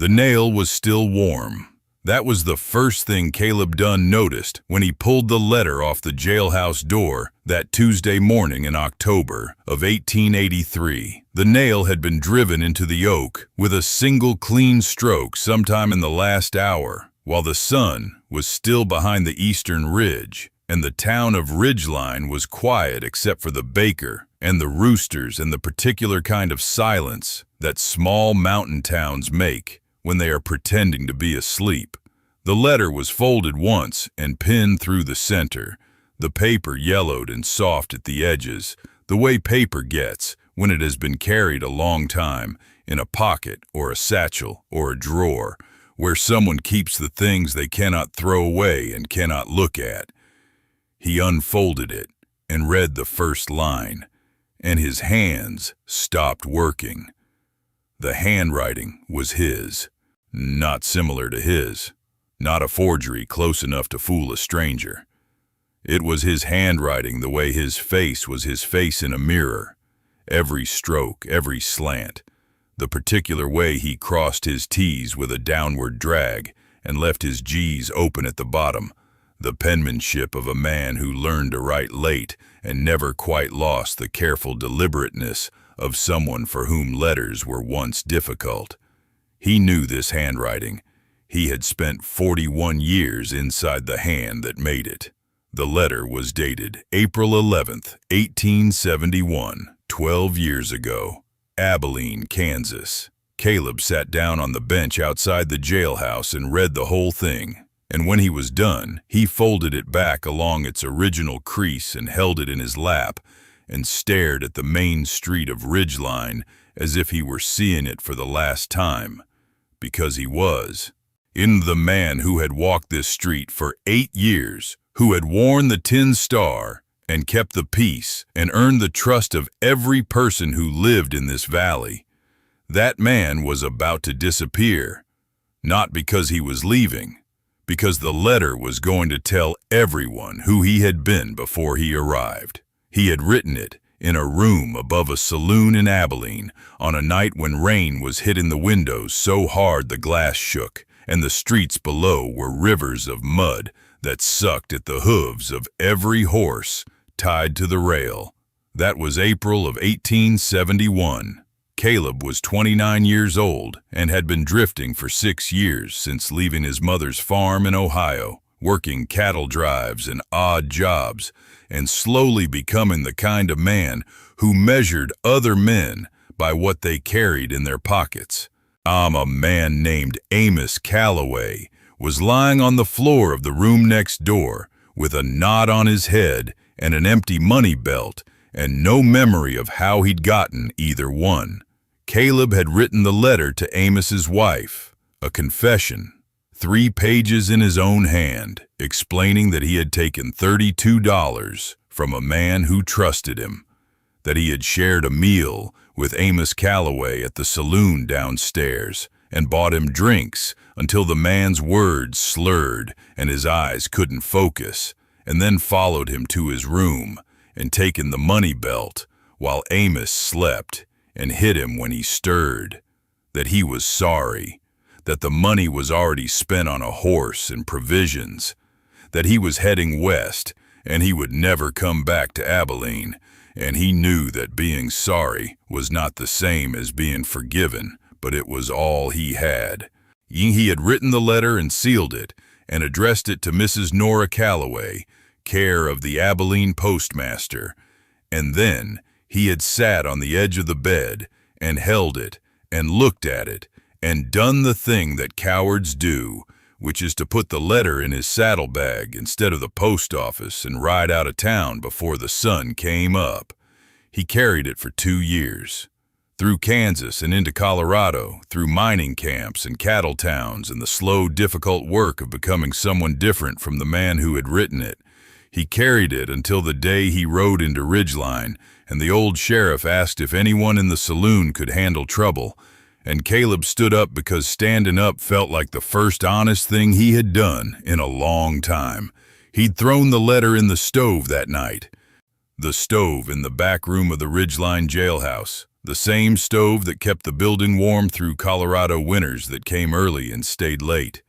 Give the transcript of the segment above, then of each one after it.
The nail was still warm. That was the first thing Caleb Dunne noticed when he pulled the letter off the jailhouse door that Tuesday morning in October of 1883. The nail had been driven into the oak with a single clean stroke sometime in the last hour, while the sun was still behind the eastern ridge, and the town of Ridgeline was quiet except for the baker and the roosters and the particular kind of silence that small mountain towns make when they are pretending to be asleep. The letter was folded once and pinned through the center, the paper yellowed and soft at the edges, the way paper gets when it has been carried a long time in a pocket or a satchel or a drawer, where someone keeps the things they cannot throw away and cannot look at. He unfolded it and read the first line, and his hands stopped working. The handwriting was his, not similar to his, not a forgery close enough to fool a stranger. It was his handwriting the way his face was his face in a mirror, every stroke, every slant, the particular way he crossed his T's with a downward drag and left his G's open at the bottom, the penmanship of a man who learned to write late and never quite lost the careful deliberateness of someone for whom letters were once difficult. He knew this handwriting. He had spent 41 years inside the hand that made it. The letter was dated April 11th, 1871, 12 years ago, Abilene, Kansas. Caleb sat down on the bench outside the jailhouse and read the whole thing. And when he was done, he folded it back along its original crease and held it in his lap and stared at the main street of Ridgeline as if he were seeing it for the last time, because he was. In the man who had walked this street for 8 years, who had worn the tin star and kept the peace and earned the trust of every person who lived in this valley, that man was about to disappear, not because he was leaving, because the letter was going to tell everyone who he had been before he arrived. He had written it in a room above a saloon in Abilene on a night when rain was hitting the windows so hard the glass shook, and the streets below were rivers of mud that sucked at the hooves of every horse tied to the rail. That was April of 1871. Caleb was 29 years old and had been drifting for 6 years since leaving his mother's farm in Ohio, working cattle drives and odd jobs, and slowly becoming the kind of man who measured other men by what they carried in their pockets. A man named Amos Calloway was lying on the floor of the room next door with a knot on his head and an empty money belt and no memory of how he'd gotten either one. Caleb had written the letter to Amos's wife, a confession, 3 pages in his own hand, explaining that he had taken $32 from a man who trusted him, that he had shared a meal with Amos Calloway at the saloon downstairs and bought him drinks until the man's words slurred and his eyes couldn't focus, and then followed him to his room and taken the money belt while Amos slept and hit him when he stirred, that he was sorry, that the money was already spent on a horse and provisions, that he was heading west and he would never come back to Abilene, and he knew that being sorry was not the same as being forgiven, but it was all he had. He had written the letter and sealed it and addressed it to Mrs. Nora Calloway, care of the Abilene postmaster, and then he had sat on the edge of the bed and held it and looked at it and done the thing that cowards do, which is to put the letter in his saddlebag instead of the post office and ride out of town before the sun came up. He carried it for 2 years, through Kansas and into Colorado, through mining camps and cattle towns and the slow, difficult work of becoming someone different from the man who had written it. He carried it until the day he rode into Ridgeline, and the old sheriff asked if anyone in the saloon could handle trouble, and Caleb stood up because standing up felt like the first honest thing he had done in a long time. He'd thrown the letter in the stove that night, the stove in the back room of the Ridgeline jailhouse, The same stove that kept the building warm through Colorado winters that came early and stayed late.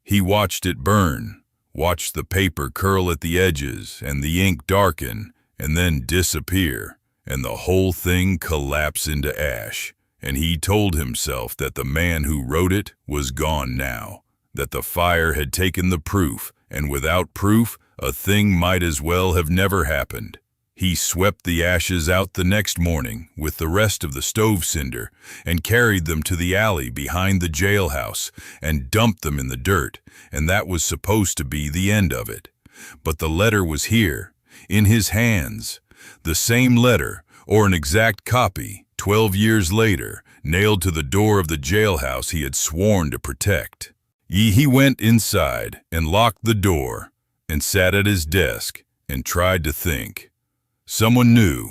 He watched it burn, watched the paper curl at the edges and the ink darken and then disappear, and the whole thing collapse into ash. And he told himself that the man who wrote it was gone now, that the fire had taken the proof, and without proof, a thing might as well have never happened. He swept the ashes out the next morning with the rest of the stove cinder and carried them to the alley behind the jailhouse and dumped them in the dirt, and that was supposed to be the end of it. But the letter was here, in his hands. The same letter, or an exact copy, 12 years later, nailed to the door of the jailhouse he had sworn to protect. He went inside and locked the door and sat at his desk and tried to think. Someone knew.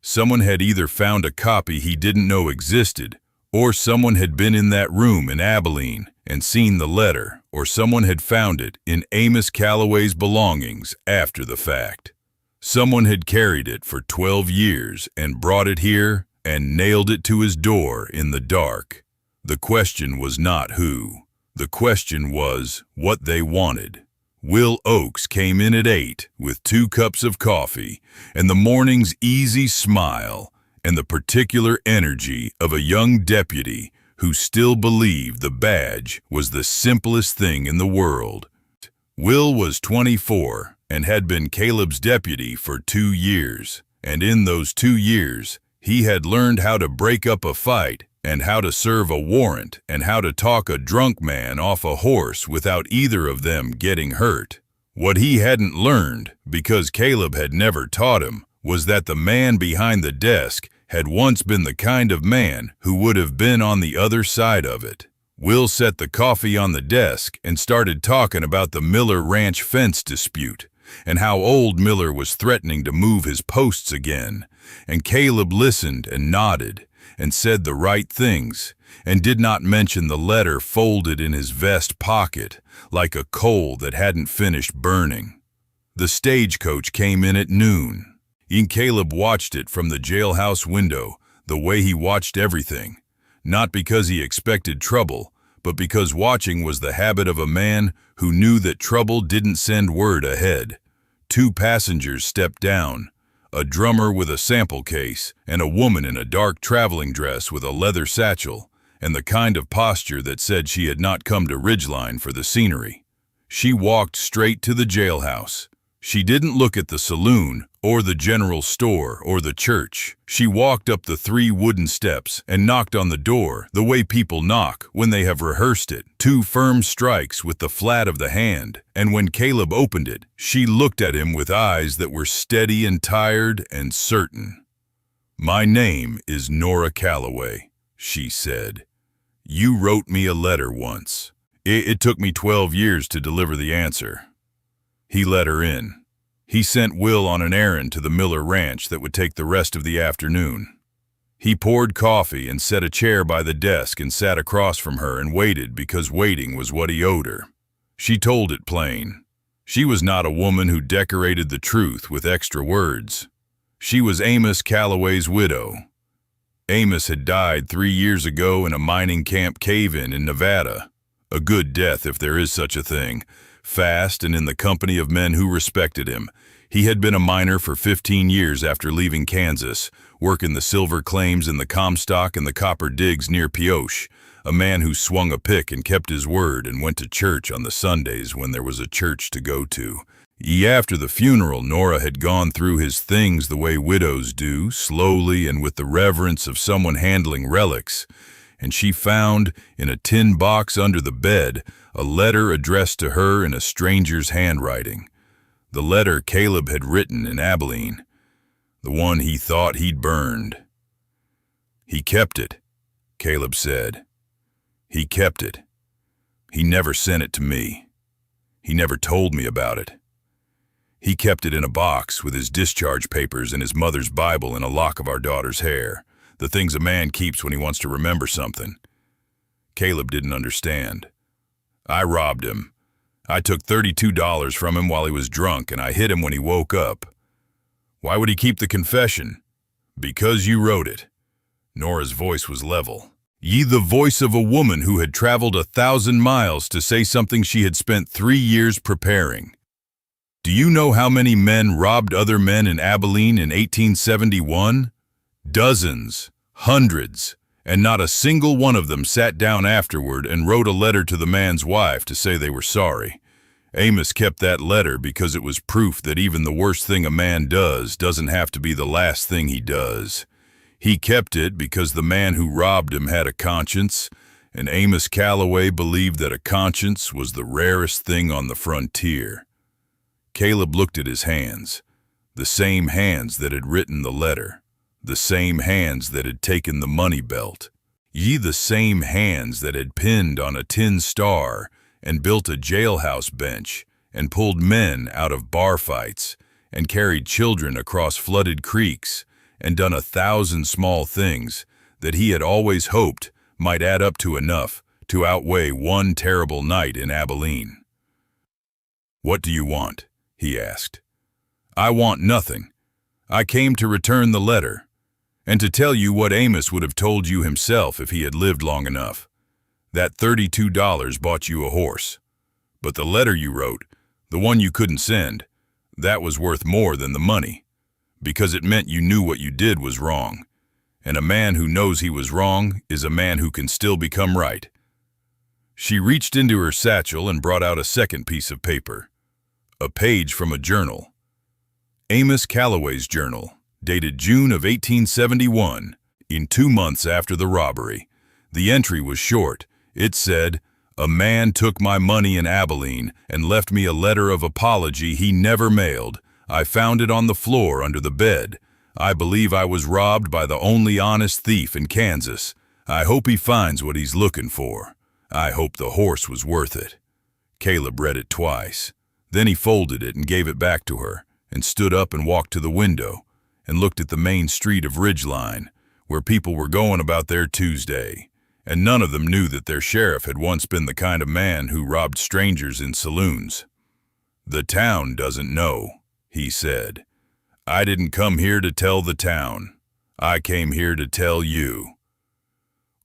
Someone had either found a copy he didn't know existed, or someone had been in that room in Abilene and seen the letter, or someone had found it in Amos Calloway's belongings after the fact. Someone had carried it for 12 years and brought it here and nailed it to his door in the dark. The question was not who. The question was what they wanted. Will Oakes came in at 8 with 2 cups of coffee and the morning's easy smile and the particular energy of a young deputy who still believed the badge was the simplest thing in the world. Will was 24 and had been Caleb's deputy for 2 years, and in those 2 years, he had learned how to break up a fight and how to serve a warrant, and how to talk a drunk man off a horse without either of them getting hurt. What he hadn't learned, because Caleb had never taught him, was that the man behind the desk had once been the kind of man who would have been on the other side of it. Will set the coffee on the desk and started talking about the Miller Ranch fence dispute, and how old Miller was threatening to move his posts again, and Caleb listened and nodded, and said the right things, and did not mention the letter folded in his vest pocket, like a coal that hadn't finished burning. The stagecoach came in at noon. Caleb watched it from the jailhouse window, the way he watched everything, not because he expected trouble, but because watching was the habit of a man who knew that trouble didn't send word ahead. 2 passengers stepped down, a drummer with a sample case, and a woman in a dark traveling dress with a leather satchel, and the kind of posture that said she had not come to Ridgeline for the scenery. She walked straight to the jailhouse. She didn't look at the saloon, or the general store, or the church. She walked up the 3 wooden steps and knocked on the door the way people knock when they have rehearsed it. 2 firm strikes with the flat of the hand, and when Caleb opened it, she looked at him with eyes that were steady and tired and certain. "My name is Nora Calloway," she said. "You wrote me a letter once. It took me 12 years to deliver the answer." He let her in. He sent Will on an errand to the Miller Ranch that would take the rest of the afternoon. He poured coffee and set a chair by the desk and sat across from her and waited because waiting was what he owed her. She told it plain. She was not a woman who decorated the truth with extra words. She was Amos Calloway's widow. Amos had died 3 years ago in a mining camp cave-in in Nevada. A good death, if there is such a thing. Fast and in the company of men who respected him. He had been a miner for 15 years after leaving Kansas, working the silver claims in the Comstock and the copper digs near Pioche, a man who swung a pick and kept his word and went to church on the Sundays when there was a church to go to. After the funeral, Nora had gone through his things the way widows do, slowly and with the reverence of someone handling relics, and she found, in a tin box under the bed, a letter addressed to her in a stranger's handwriting. The letter Caleb had written in Abilene, the one he thought he'd burned. "He kept it," Caleb said. "He kept it. He never sent it to me. He never told me about it. He kept it in a box with his discharge papers and his mother's Bible in a lock of our daughter's hair, the things a man keeps when he wants to remember something." Caleb didn't understand. "I robbed him. I took $32 from him while he was drunk, and I hit him when he woke up." "Why would he keep the confession?" "Because you wrote it. Nora's voice was level. "Ye the voice of a woman who had traveled 1,000 miles to say something she had spent 3 years preparing. Do you know how many men robbed other men in Abilene in 1871? Dozens, hundreds, and not a single one of them sat down afterward and wrote a letter to the man's wife to say they were sorry. Amos kept that letter because it was proof that even the worst thing a man does doesn't have to be the last thing he does. He kept it because the man who robbed him had a conscience, and Amos Calloway believed that a conscience was the rarest thing on the frontier." Caleb looked at his hands, the same hands that had written the letter, the same hands that had taken the money belt, the same hands that had pinned on a tin star and built a jailhouse bench and pulled men out of bar fights and carried children across flooded creeks and done 1,000 small things that he had always hoped might add up to enough to outweigh one terrible night in Abilene. "What do you want?" he asked. "I want nothing. I came to return the letter, and to tell you what Amos would have told you himself if he had lived long enough. That $32 bought you a horse. But the letter you wrote, the one you couldn't send, that was worth more than the money, because it meant you knew what you did was wrong. And a man who knows he was wrong is a man who can still become right." She reached into her satchel and brought out a second piece of paper, a page from a journal. Amos Calloway's journal, dated June of 1871, in 2 months after the robbery. The entry was short. It said, "A man took my money in Abilene and left me a letter of apology he never mailed. I found it on the floor under the bed. I believe I was robbed by the only honest thief in Kansas. I hope he finds what he's looking for. I hope the horse was worth it." Caleb read it twice. Then he folded it and gave it back to her, and stood up and walked to the window and looked at the main street of Ridgeline, where people were going about their Tuesday, and none of them knew that their sheriff had once been the kind of man who robbed strangers in saloons. "The town doesn't know," he said. "I didn't come here to tell the town. I came here to tell you."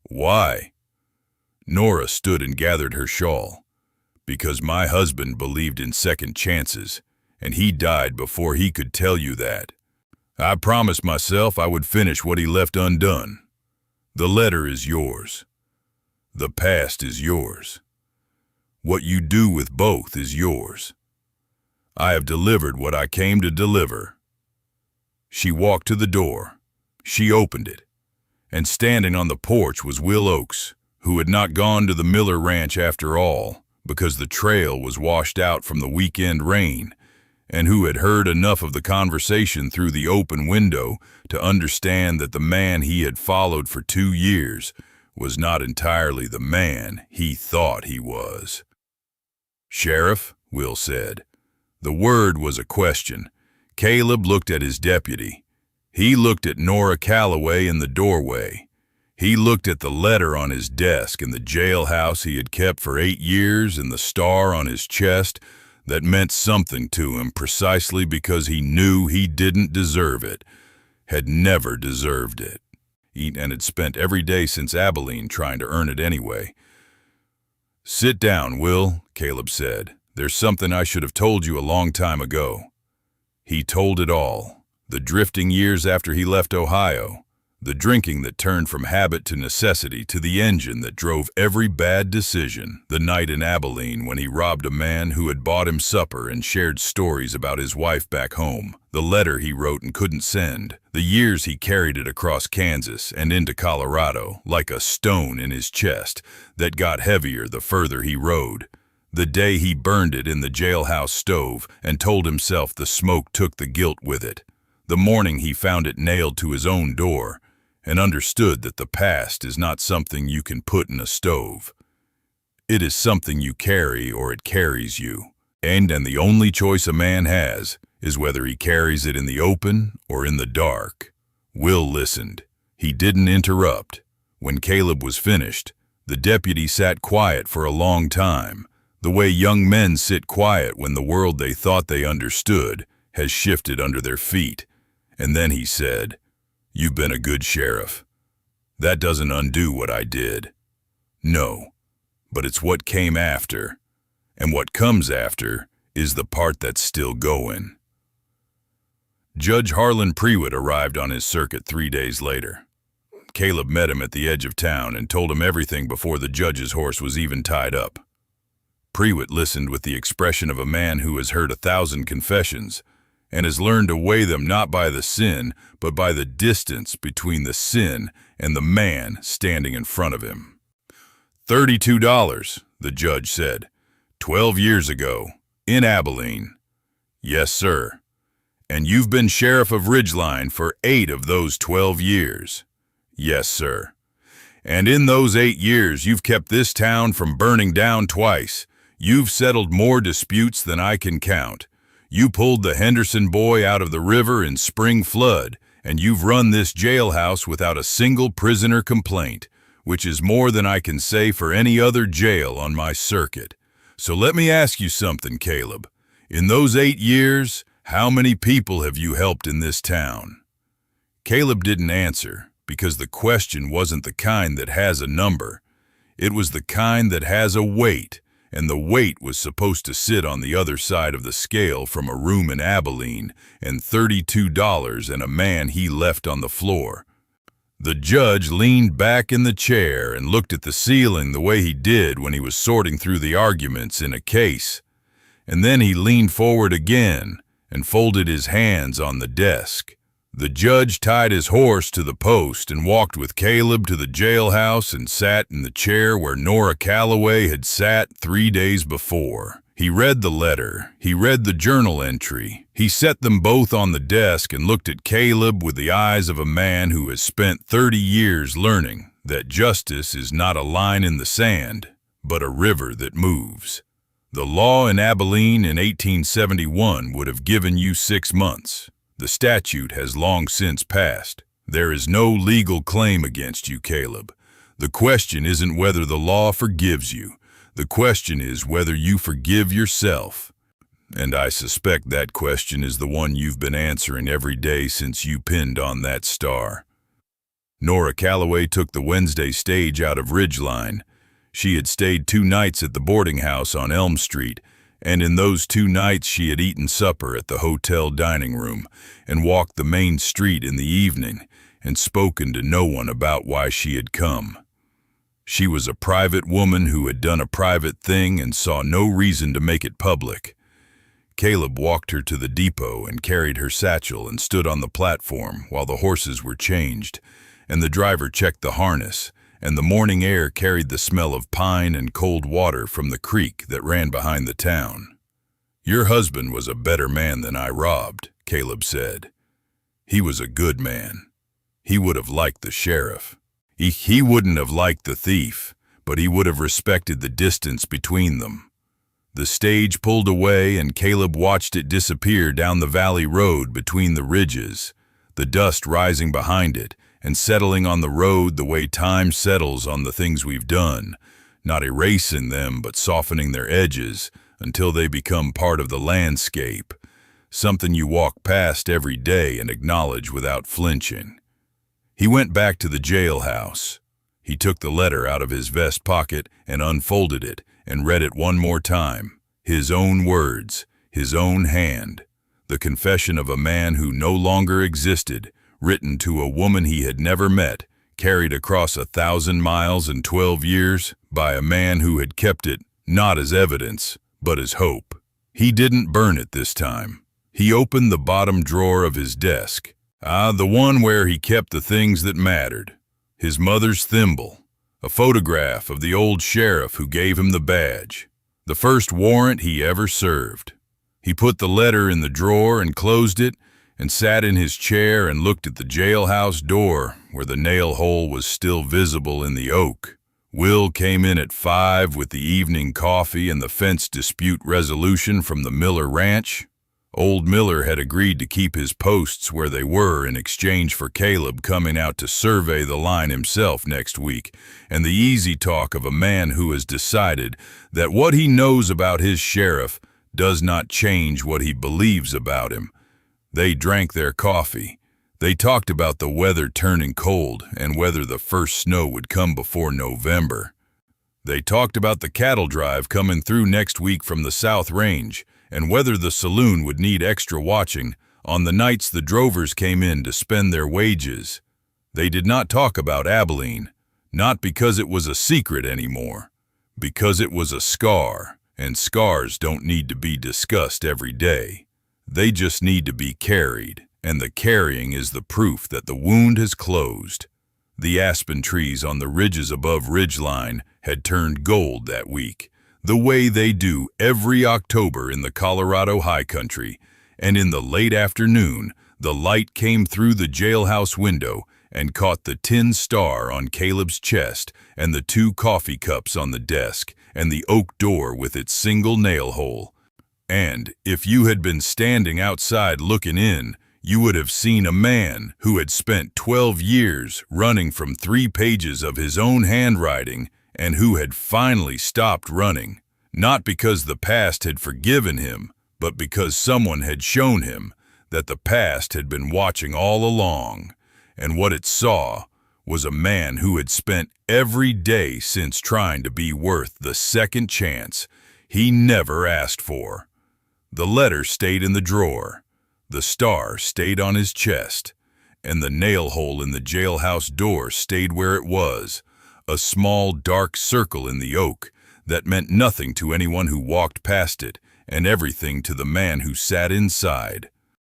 "Why?" Nora stood and gathered her shawl. "Because my husband believed in second chances, and he died before he could tell you that. I promised myself I would finish what he left undone. The letter is yours. The past is yours. What you do with both is yours. I have delivered what I came to deliver." She walked to the door. She opened it, and standing on the porch was Will Oakes, who had not gone to the Miller Ranch after all, because the trail was washed out from the weekend rain, and who had heard enough of the conversation through the open window to understand that the man he had followed for 2 years was not entirely the man he thought he was. "Sheriff," Will said. The word was a question. Caleb looked at his deputy. He looked at Nora Calloway in the doorway. He looked at the letter on his desk and the jailhouse he had kept for 8 years and the star on his chest that meant something to him precisely because he knew he didn't deserve it, had never deserved it, and had spent every day since Abilene trying to earn it anyway. "Sit down, Will," Caleb said. "There's something I should have told you a long time ago." He told it all. The drifting years after he left Ohio, the drinking that turned from habit to necessity to the engine that drove every bad decision, the night in Abilene when he robbed a man who had bought him supper and shared stories about his wife back home, the letter he wrote and couldn't send, the years he carried it across Kansas and into Colorado like a stone in his chest that got heavier the further he rode, the day he burned it in the jailhouse stove and told himself the smoke took the guilt with it, the morning he found it nailed to his own door, and understood that the past is not something you can put in a stove. It is something you carry or it carries you, and the only choice a man has is whether he carries it in the open or in the dark. Will listened. He didn't interrupt. When Caleb was finished, the deputy sat quiet for a long time, the way young men sit quiet when the world they thought they understood has shifted under their feet, and then he said, "You've been a good sheriff. That doesn't undo what I did. No, but it's what came after. And what comes after is the part that's still going. Judge Harlan Prewitt arrived on his circuit 3 days later. Caleb met him at the edge of town and told him everything before the judge's horse was even tied up. Prewitt listened with the expression of a man who has heard 1,000 confessions and has learned to weigh them not by the sin, but by the distance between the sin and the man standing in front of him. $32, the judge said. 12 years ago, in Abilene. Yes, sir. And you've been sheriff of Ridgeline for 8 of those 12 years. Yes, sir. And in those 8 years, you've kept this town from burning down twice. You've settled more disputes than I can count. You pulled the Henderson boy out of the river in spring flood, and you've run this jailhouse without a single prisoner complaint, which is more than I can say for any other jail on my circuit. So let me ask you something, Caleb. In those 8 years, how many people have you helped in this town? Caleb didn't answer, because the question wasn't the kind that has a number. It was the kind that has a weight, and the weight was supposed to sit on the other side of the scale from a room in Abilene and $32 and a man he left on the floor. The judge leaned back in the chair and looked at the ceiling the way he did when he was sorting through the arguments in a case. And then he leaned forward again and folded his hands on the desk. The judge tied his horse to the post and walked with Caleb to the jailhouse and sat in the chair where Nora Calloway had sat 3 days before. He read the letter. He read the journal entry. He set them both on the desk and looked at Caleb with the eyes of a man who has spent 30 years learning that justice is not a line in the sand, but a river that moves. The law in Abilene in 1871 would have given you 6 months. The statute has long since passed. There is no legal claim against you, Caleb. The question isn't whether the law forgives you. The question is whether you forgive yourself. And I suspect that question is the one you've been answering every day since you pinned on that star. Nora Calloway took the Wednesday stage out of Ridgeline. She had stayed 2 nights at the boarding house on Elm Street, and in those 2 nights she had eaten supper at the hotel dining room and walked the main street in the evening and spoken to no one about why she had come. She was a private woman who had done a private thing and saw no reason to make it public. Caleb walked her to the depot and carried her satchel and stood on the platform while the horses were changed, and the driver checked the harness, and the morning air carried the smell of pine and cold water from the creek that ran behind the town. Your husband was a better man than I robbed, Caleb said. He was a good man. He would have liked the sheriff. He wouldn't have liked the thief, but he would have respected the distance between them. The stage pulled away and Caleb watched it disappear down the valley road between the ridges, the dust rising behind it and settling on the road the way time settles on the things we've done, not erasing them but softening their edges until they become part of the landscape, something you walk past every day and acknowledge without flinching. He went back to the jailhouse. He took the letter out of his vest pocket and unfolded it and read it one more time. His own words, his own hand, the confession of a man who no longer existed, written to a woman he had never met, carried across 1,000 miles in 12 years by a man who had kept it not as evidence, but as hope. He didn't burn it this time. He opened the bottom drawer of his desk. The one where he kept the things that mattered. His mother's thimble, a photograph of the old sheriff who gave him the badge, the first warrant he ever served. He put the letter in the drawer and closed it and sat in his chair and looked at the jailhouse door where the nail hole was still visible in the oak. Will came in at 5 with the evening coffee and the fence dispute resolution from the Miller Ranch. Old Miller had agreed to keep his posts where they were in exchange for Caleb coming out to survey the line himself next week, and the easy talk of a man who has decided that what he knows about his sheriff does not change what he believes about him. They drank their coffee. They talked about the weather turning cold and whether the first snow would come before November. They talked about the cattle drive coming through next week from the South Range and whether the saloon would need extra watching on the nights the drovers came in to spend their wages. They did not talk about Abilene, not because it was a secret anymore, because it was a scar, and scars don't need to be discussed every day. They just need to be carried, and the carrying is the proof that the wound has closed. The aspen trees on the ridges above Ridgeline had turned gold that week, the way they do every October in the Colorado high country, and in the late afternoon, the light came through the jailhouse window and caught the tin star on Caleb's chest and the 2 coffee cups on the desk and the oak door with its single nail hole. And if you had been standing outside looking in, you would have seen a man who had spent 12 years running from 3 pages of his own handwriting and who had finally stopped running, not because the past had forgiven him, but because someone had shown him that the past had been watching all along, and what it saw was a man who had spent every day since trying to be worth the second chance he never asked for. The letter stayed in the drawer, the star stayed on his chest, and the nail hole in the jailhouse door stayed where it was, a small dark circle in the oak that meant nothing to anyone who walked past it and everything to the man who sat inside.